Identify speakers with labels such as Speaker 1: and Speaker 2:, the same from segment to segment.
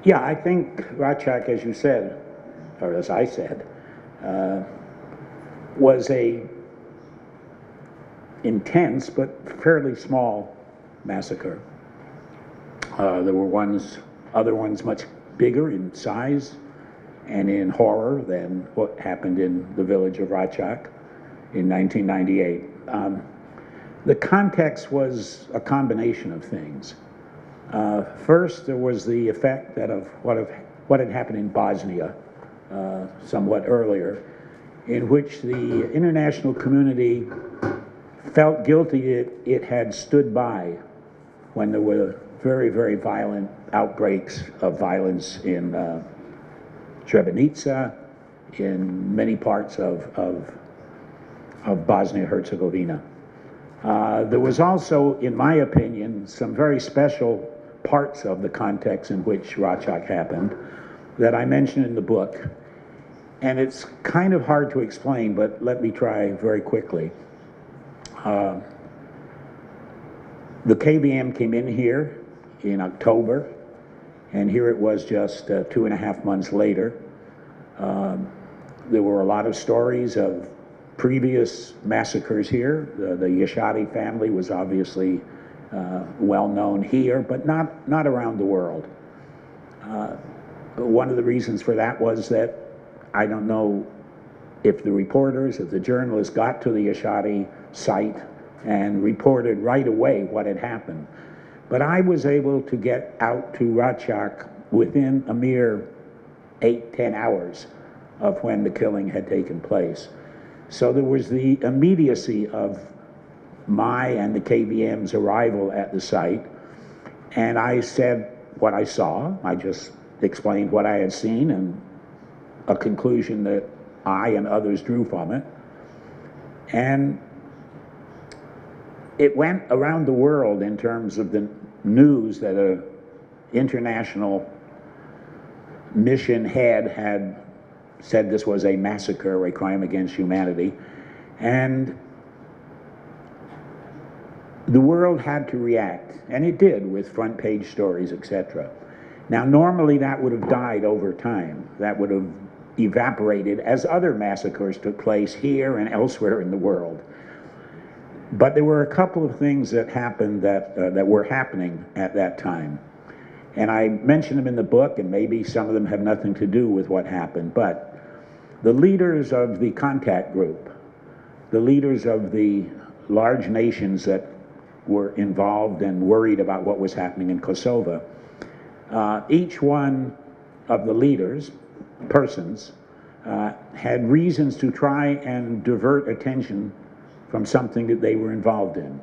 Speaker 1: Yeah, I think Rachak, as you said, or as I said, was a intense but fairly small massacre. There were other ones much bigger in size and in horror than what happened in the village of Rachak in 1998. The context was a combination of things. First, there was the effect of what had happened in Bosnia somewhat earlier, in which the international community felt guilty it had stood by when there were very, very violent outbreaks of violence in Srebrenica, in many parts of Bosnia-Herzegovina. There was also, in my opinion, some very special parts of the context in which Rachak happened that I mentioned in the book. And it's kind of hard to explain, but let me try very quickly. The KVM came in here in October, and here it was just 2.5 months later. There were a lot of stories of previous massacres here. The Yashadi family was obviously well known here, but not around the world. One of the reasons for that was that I don't know if the journalists got to the Yashadi site and reported right away what had happened. But I was able to get out to Rachak within a mere 8-10 hours of when the killing had taken place. So there was the immediacy of my and the KVM's arrival at the site, and I said what I saw. I just explained what I had seen and a conclusion that I and others drew from it. And it went around the world in terms of the news that an international mission head had said this was a massacre, a crime against humanity. And the world had to react, and it did, with front page stories, etc. Now, normally that would have died over time. That would have evaporated as other massacres took place here and elsewhere in the world. But there were a couple of things that happened that were happening at that time. And I mentioned them in the book, and maybe some of them have nothing to do with what happened, but the leaders of the contact group, the leaders of the large nations that were involved and worried about what was happening in Kosovo, each one of the persons, had reasons to try and divert attention from something that they were involved in.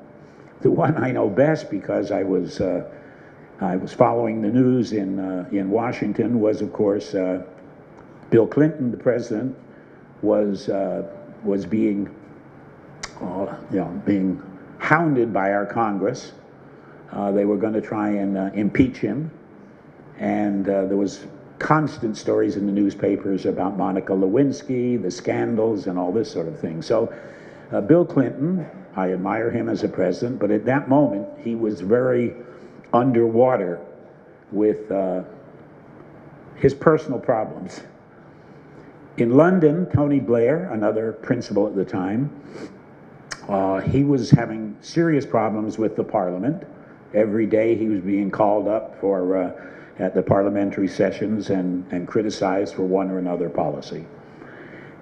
Speaker 1: The one I know best, because I was following the news in Washington, was of course Bill Clinton, the president, was being being hounded by our Congress. They were going to try and impeach him, and there was constant stories in the newspapers about Monica Lewinsky, the scandals, and all this sort of thing. So Bill Clinton, I admire him as a president, but at that moment he was very underwater with his personal problems. In London, Tony Blair, another principal at the time, he was having serious problems with the Parliament. Every day he was being called up at the parliamentary sessions and criticized for one or another policy.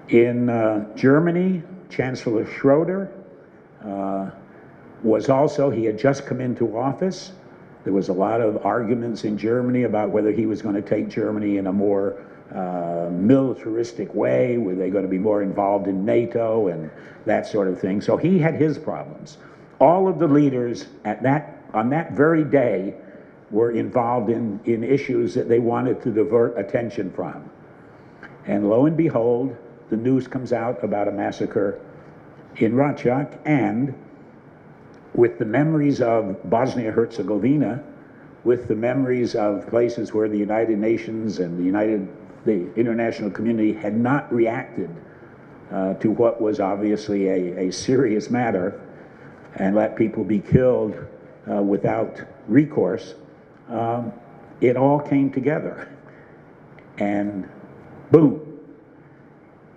Speaker 1: In Germany, Chancellor Schroeder he had just come into office. There was a lot of arguments in Germany about whether he was going to take Germany in a more militaristic way. Were they going to be more involved in NATO and that sort of thing? So he had his problems. All of the leaders on that very day were involved in issues that they wanted to divert attention from. And lo and behold, the news comes out about a massacre in Rachak, and with the memories of Bosnia-Herzegovina, with the memories of places where the United Nations and the international community had not reacted to what was obviously a serious matter and let people be killed without recourse, it all came together. And boom.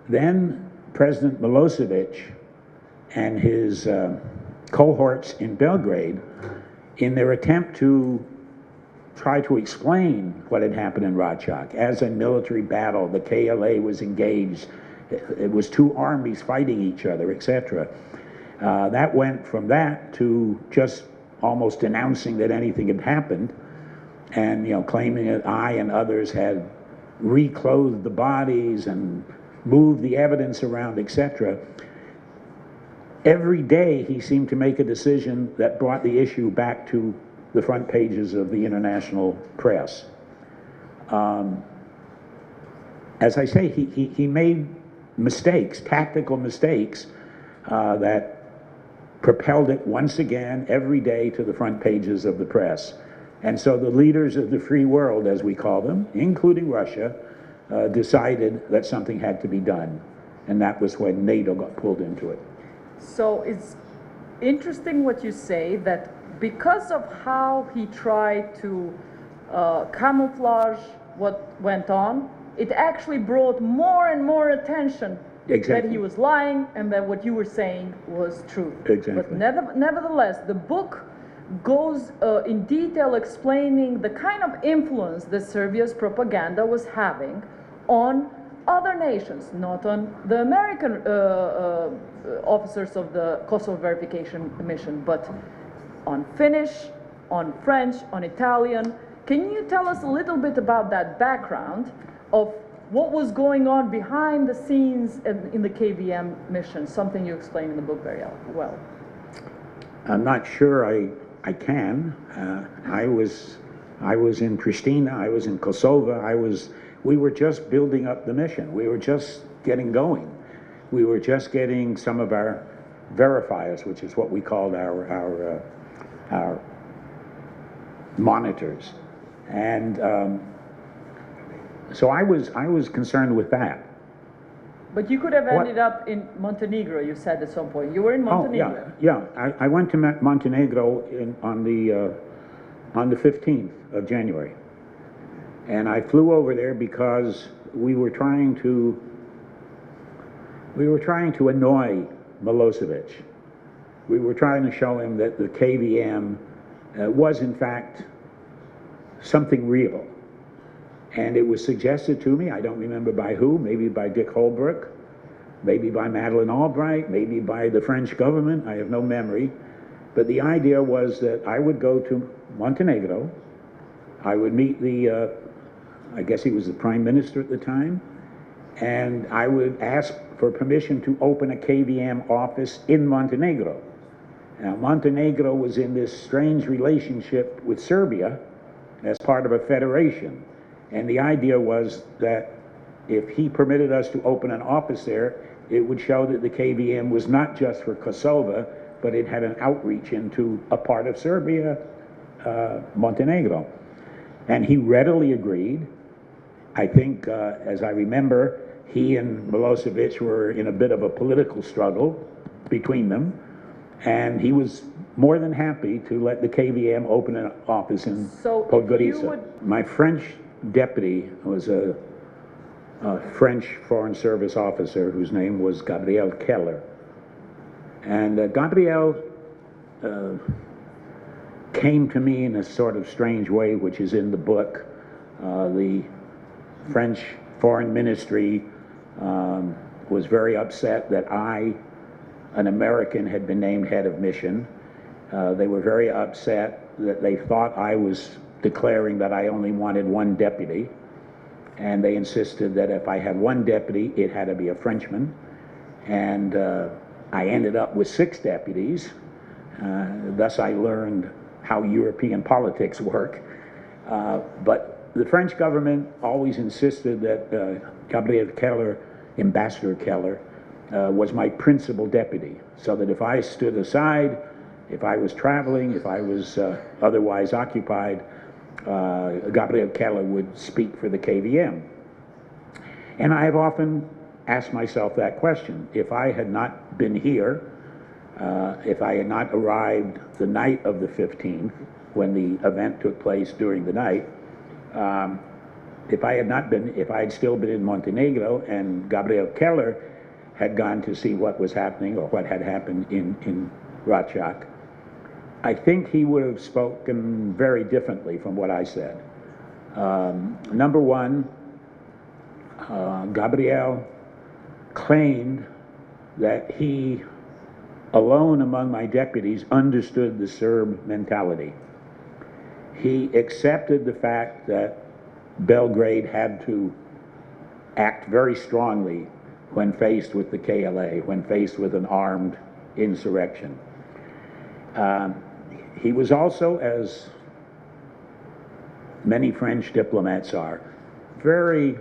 Speaker 1: Then President Milosevic and his cohorts in Belgrade, in their attempt to try to explain what had happened in Rajak as a military battle, the KLA was engaged, it was two armies fighting each other, etc. That went from that to just almost announcing that anything had happened, and claiming that I and others had reclothed the bodies and moved the evidence around, etc. Every day he seemed to make a decision that brought the issue back to the front pages of the international press. As I say, he made mistakes, tactical mistakes, that propelled it once again every day to the front pages of the press. And so the leaders of the free world, as we call them, including Russia, decided that something had to be done. And that was when NATO got pulled into it.
Speaker 2: So it's interesting what you say, that because of how he tried to camouflage what went on, it actually brought more and more attention.
Speaker 1: Exactly.
Speaker 2: That he was lying and that what you were saying was true.
Speaker 1: Exactly.
Speaker 2: But nevertheless, the book goes in detail explaining the kind of influence that Serbia's propaganda was having on other nations, not on the American officers of the Kosovo verification mission, but on Finnish, on French, on Italian. Can you tell us a little bit about that background of what was going on behind the scenes in the KVM mission, something you explain in the book very well?
Speaker 1: I'm not sure I can. I was in Pristina, I was in Kosovo, we were just building up the mission. We were just getting going. We were just getting some of our verifiers, which is what we called our monitors. And so I was concerned with that.
Speaker 2: But you could have ended up in Montenegro, you said at some point. You were in Montenegro.
Speaker 1: Oh, yeah. I went to Montenegro on the 15th of January. And I flew over there because we were trying to annoy Milosevic. We were trying to show him that the KVM was in fact something real. And it was suggested to me, I don't remember by who, maybe by Dick Holbrooke, maybe by Madeleine Albright, maybe by the French government, I have no memory. But the idea was that I would go to Montenegro, I would meet I guess he was the prime minister at the time, and I would ask for permission to open a KVM office in Montenegro. Now, Montenegro was in this strange relationship with Serbia as part of a federation. And the idea was that if he permitted us to open an office there, it would show that the KVM was not just for Kosovo, but it had an outreach into a part of Serbia, Montenegro. And he readily agreed. I think, as I remember, he and Milosevic were in a bit of a political struggle between them, and he was more than happy to let the KVM open an office in Podgorica. My French deputy was a French Foreign Service officer whose name was Gabriel Keller. And Gabriel came to me in a sort of strange way, which is in the book. The French Foreign Ministry was very upset that I, an American, had been named head of mission. They were very upset that they thought I was declaring that I only wanted one deputy, and they insisted that if I had one deputy, it had to be a Frenchman. And I ended up with 6 deputies. Thus I learned how European politics work. But the French government always insisted that Gabriel Keller, Ambassador Keller, was my principal deputy, so that if I stood aside, if I was traveling, if I was otherwise occupied, Gabriel Keller would speak for the KVM. And I have often asked myself that question. If I had not been here, if I had not arrived the night of the 15th, when the event took place during the night, If I had still been in Montenegro and Gabriel Keller had gone to see what was happening or what had happened in Ratchak, I think he would have spoken very differently from what I said. Number one, Gabriel claimed that he, alone among my deputies, understood the Serb mentality. He accepted the fact that Belgrade had to act very strongly when faced with the KLA, when faced with an armed insurrection. He was also, as many French diplomats are, very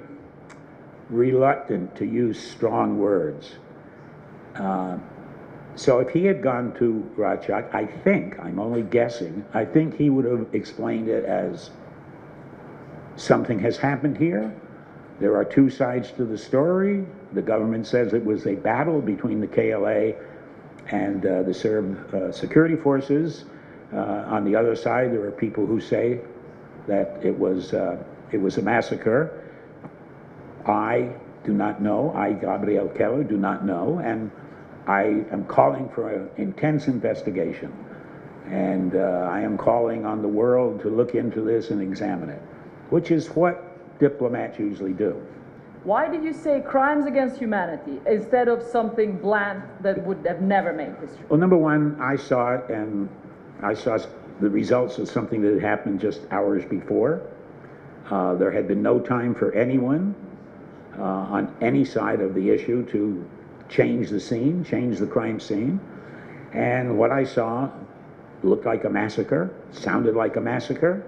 Speaker 1: reluctant to use strong words. So if he had gone to Ratchak, I think, I'm only guessing, I think he would have explained it as something has happened here. There are two sides to the story. The government says it was a battle between the KLA and the Serb security forces. On the other side, there are people who say that it was a massacre. I do not know. I, Gabriel Keller, do not know, and I am calling for an intense investigation. And I am calling on the world to look into this and examine it, which is what diplomats usually do.
Speaker 2: Why did you say crimes against humanity instead of something bland that would have never made history?
Speaker 1: Well, number one, I saw it, and I saw the results of something that had happened just hours before. There had been no time for anyone on any side of the issue to change the scene, change the crime scene. And what I saw looked like a massacre, sounded like a massacre.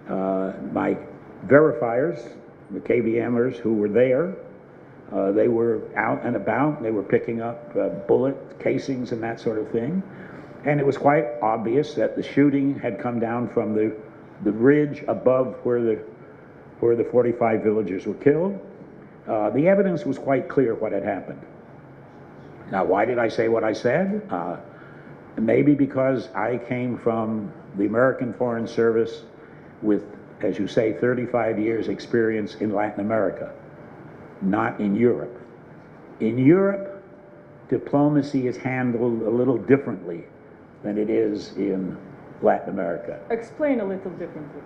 Speaker 1: My verifiers, the KVMers who were there, they were out and about. They were picking up bullet casings and that sort of thing. And it was quite obvious that the shooting had come down from the ridge above where the 45 villagers were killed. The evidence was quite clear what had happened. Now, why did I say what I said? Maybe because I came from the American Foreign Service with, as you say, 35 years experience in Latin America, not in Europe. In Europe, diplomacy is handled a little differently than it is in Latin America.
Speaker 2: Explain a little differently.